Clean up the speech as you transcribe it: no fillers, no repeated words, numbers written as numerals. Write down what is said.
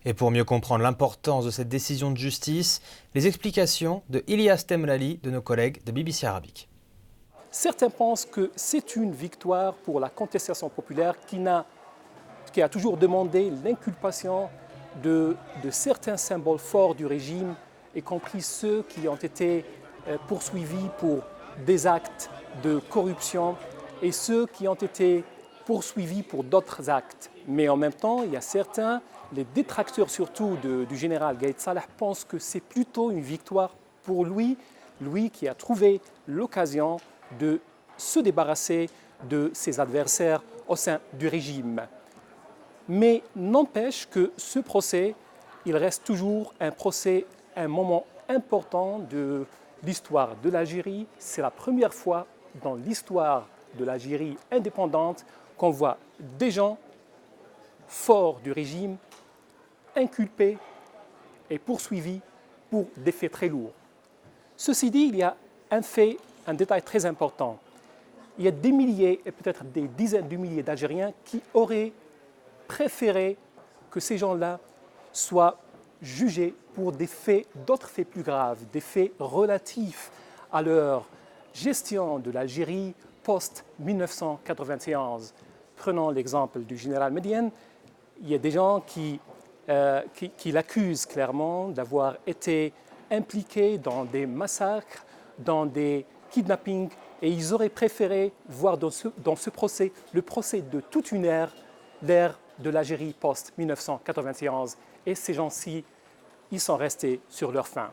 Et pour mieux comprendre l'importance de cette décision de justice, les explications de Ilyas Temlali de nos collègues de BBC Arabique. Certains pensent que c'est une victoire pour la contestation populaire qui a toujours demandé l'inculpation de certains symboles forts du régime, y compris ceux qui ont été poursuivis pour des actes de corruption et ceux qui ont été poursuivis pour d'autres actes. Mais en même temps, il y a certains, les détracteurs surtout du général Gaïd Salah, pensent que c'est plutôt une victoire pour lui qui a trouvé l'occasion de se débarrasser de ses adversaires au sein du régime. Mais n'empêche que ce procès, il reste toujours un moment important de l'histoire de l'Algérie. C'est la première fois dans l'histoire de l'Algérie indépendante qu'on voit des gens forts du régime inculpés et poursuivis pour des faits très lourds. Ceci dit, il y a un détail très important. Il y a des milliers et peut-être des dizaines de milliers d'Algériens qui auraient préféré que ces gens-là soient jugés pour d'autres faits plus graves, des faits relatifs à leur gestion de l'Algérie post-1991. Prenons l'exemple du général Médiane. Il y a des gens qui l'accusent clairement d'avoir été impliqués dans des massacres, dans des kidnappings, et ils auraient préféré voir dans ce procès le procès de toute une ère, l'ère de l'Algérie post-1991. Et ces gens-ci, ils sont restés sur leur faim.